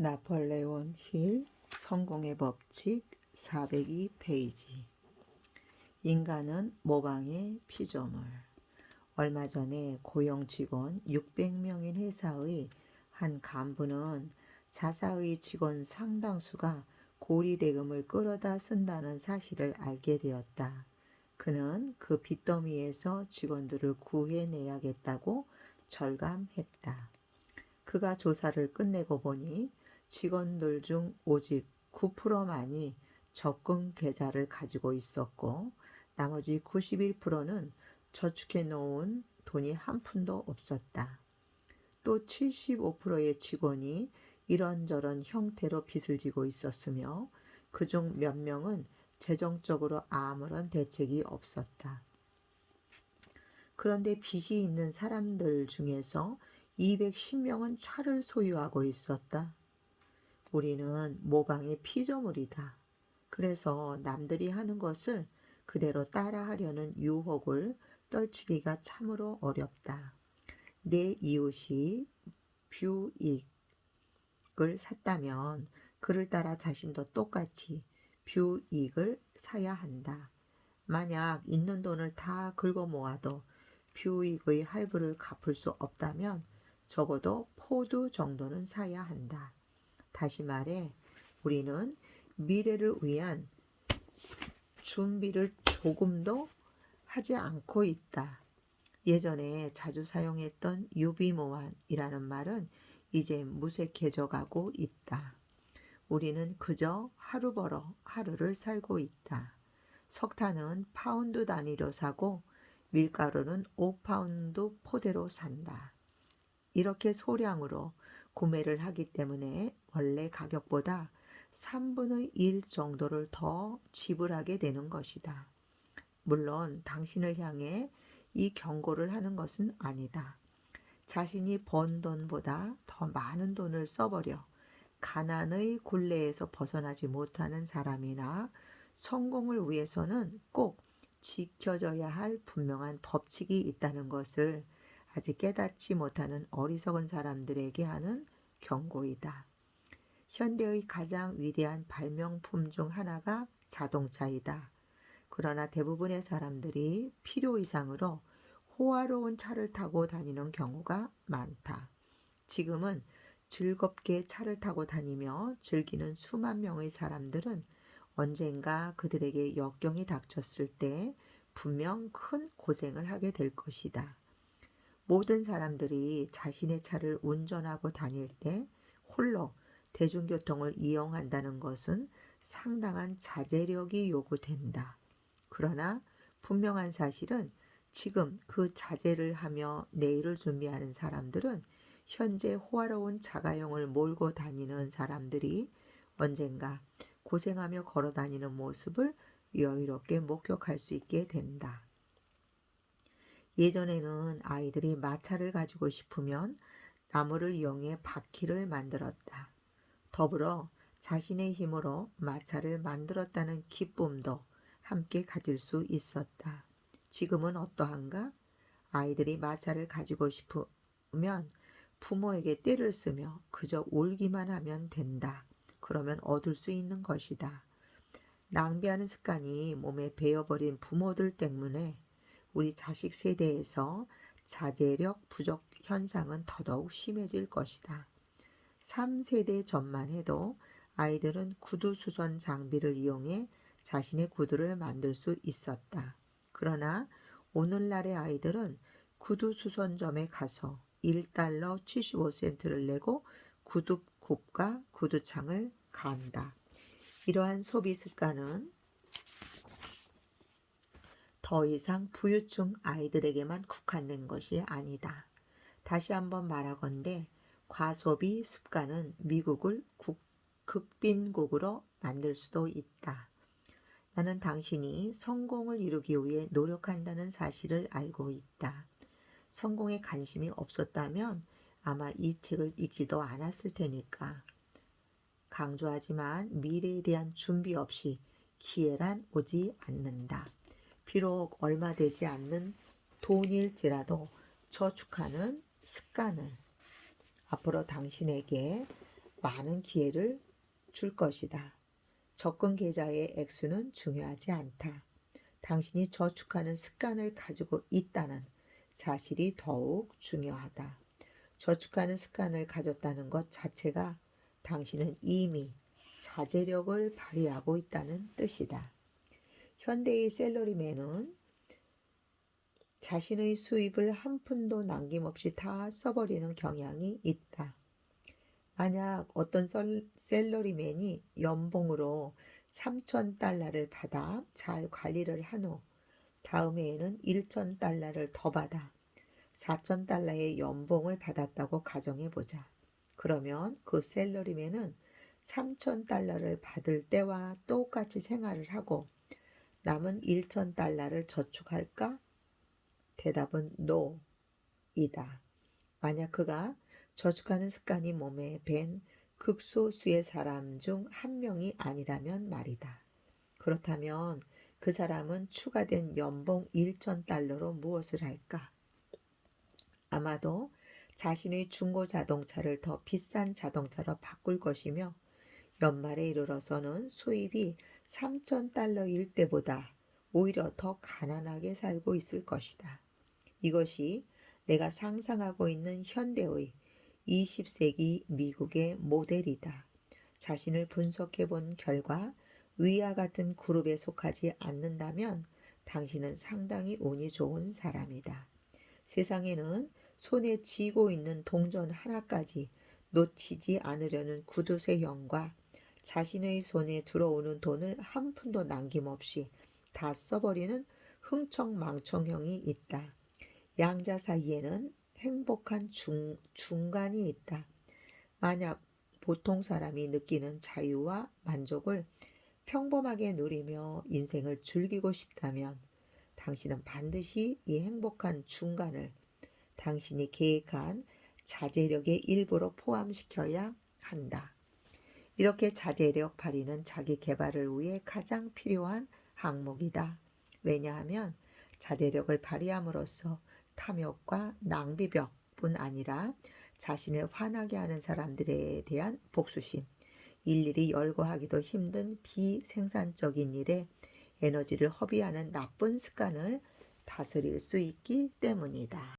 나폴레온 힐 성공의 법칙 402페이지. 인간은 모방의 피조물. 얼마 전에 고용 직원 600명인 회사의 한 간부는 자사의 직원 상당수가 고리대금을 끌어다 쓴다는 사실을 알게 되었다. 그는 그 빚더미에서 직원들을 구해내야겠다고 절감했다. 그가 조사를 끝내고 보니 직원들 중 오직 9%만이 적금 계좌를 가지고 있었고 나머지 91%는 저축해 놓은 돈이 한 푼도 없었다. 또 75%의 직원이 이런저런 형태로 빚을 지고 있었으며 그중 몇 명은 재정적으로 아무런 대책이 없었다. 그런데 빚이 있는 사람들 중에서 210명은 차를 소유하고 있었다. 우리는 모방의 피조물이다. 그래서 남들이 하는 것을 그대로 따라하려는 유혹을 떨치기가 참으로 어렵다. 내 이웃이 뷰익을 샀다면 그를 따라 자신도 똑같이 뷰익을 사야 한다. 만약 있는 돈을 다 긁어 모아도 뷰익의 할부를 갚을 수 없다면 적어도 포드 정도는 사야 한다. 다시 말해 우리는 미래를 위한 준비를 조금도 하지 않고 있다. 예전에 자주 사용했던 유비무환이라는 말은 이제 무색해져 가고 있다. 우리는 그저 하루 벌어 하루를 살고 있다. 석탄은 파운드 단위로 사고 밀가루는 5파운드 포대로 산다. 이렇게 소량으로 구매를 하기 때문에 원래 가격보다 3분의 1 정도를 더 지불하게 되는 것이다. 물론 당신을 향해 이 경고를 하는 것은 아니다. 자신이 번 돈보다 더 많은 돈을 써버려 가난의 굴레에서 벗어나지 못하는 사람이나 성공을 위해서는 꼭 지켜져야 할 분명한 법칙이 있다는 것을 아직 깨닫지 못하는 어리석은 사람들에게 하는 경고이다. 현대의 가장 위대한 발명품 중 하나가 자동차이다. 그러나 대부분의 사람들이 필요 이상으로 호화로운 차를 타고 다니는 경우가 많다. 지금은 즐겁게 차를 타고 다니며 즐기는 수만 명의 사람들은 언젠가 그들에게 역경이 닥쳤을 때 분명 큰 고생을 하게 될 것이다. 모든 사람들이 자신의 차를 운전하고 다닐 때 홀로 대중교통을 이용한다는 것은 상당한 자제력이 요구된다. 그러나 분명한 사실은 지금 그 자제를 하며 내일을 준비하는 사람들은 현재 호화로운 자가용을 몰고 다니는 사람들이 언젠가 고생하며 걸어 다니는 모습을 여유롭게 목격할 수 있게 된다. 예전에는 아이들이 마차를 가지고 싶으면 나무를 이용해 바퀴를 만들었다. 더불어 자신의 힘으로 마차를 만들었다는 기쁨도 함께 가질 수 있었다. 지금은 어떠한가? 아이들이 마차를 가지고 싶으면 부모에게 떼를 쓰며 그저 울기만 하면 된다. 그러면 얻을 수 있는 것이다. 낭비하는 습관이 몸에 배어버린 부모들 때문에 우리 자식 세대에서 자제력 부족 현상은 더더욱 심해질 것이다. 3세대 전만 해도 아이들은 구두 수선 장비를 이용해 자신의 구두를 만들 수 있었다. 그러나 오늘날의 아이들은 구두 수선점에 가서 $1 75센트를 내고 구두굽과 구두창을 간다. 이러한 소비 습관은 더 이상 부유층 아이들에게만 국한된 것이 아니다. 다시 한번 말하건대 과소비 습관은 미국을 극빈국으로 만들 수도 있다. 나는 당신이 성공을 이루기 위해 노력한다는 사실을 알고 있다. 성공에 관심이 없었다면 아마 이 책을 읽지도 않았을 테니까. 강조하지만 미래에 대한 준비 없이 기회란 오지 않는다. 비록 얼마 되지 않는 돈일지라도 저축하는 습관을 앞으로 당신에게 많은 기회를 줄 것이다. 접근 계좌의 액수는 중요하지 않다. 당신이 저축하는 습관을 가지고 있다는 사실이 더욱 중요하다. 저축하는 습관을 가졌다는 것 자체가 당신은 이미 자제력을 발휘하고 있다는 뜻이다. 현대의 셀러리맨은 자신의 수입을 한 푼도 남김없이 다 써버리는 경향이 있다. 만약 어떤 셀러리맨이 연봉으로 3,000달러를 받아 잘 관리를 한 후 다음 해에는 1,000달러를 더 받아 4,000달러의 연봉을 받았다고 가정해보자. 그러면 그 셀러리맨은 3,000달러를 받을 때와 똑같이 생활을 하고 남은 1,000달러를 저축할까? 대답은 NO이다. 만약 그가 저축하는 습관이 몸에 밴 극소수의 사람 중 한 명이 아니라면 말이다. 그렇다면 그 사람은 추가된 연봉 1,000달러로 무엇을 할까? 아마도 자신의 중고 자동차를 더 비싼 자동차로 바꿀 것이며 연말에 이르러서는 수입이 3,000달러일 때보다 오히려 더 가난하게 살고 있을 것이다. 이것이 내가 상상하고 있는 현대의 20세기 미국의 모델이다. 자신을 분석해 본 결과 위와 같은 그룹에 속하지 않는다면 당신은 상당히 운이 좋은 사람이다. 세상에는 손에 쥐고 있는 동전 하나까지 놓치지 않으려는 구두쇠 형과 자신의 손에 들어오는 돈을 한 푼도 남김없이 다 써버리는 흥청망청형이 있다. 양자 사이에는 행복한 중간이 있다. 만약 보통 사람이 느끼는 자유와 만족을 평범하게 누리며 인생을 즐기고 싶다면 당신은 반드시 이 행복한 중간을 당신이 계획한 자제력의 일부로 포함시켜야 한다. 이렇게 자제력 발휘는 자기 개발을 위해 가장 필요한 항목이다. 왜냐하면 자제력을 발휘함으로써 탐욕과 낭비벽뿐 아니라 자신을 화나게 하는 사람들에 대한 복수심, 일일이 열거하기도 힘든 비생산적인 일에 에너지를 허비하는 나쁜 습관을 다스릴 수 있기 때문이다.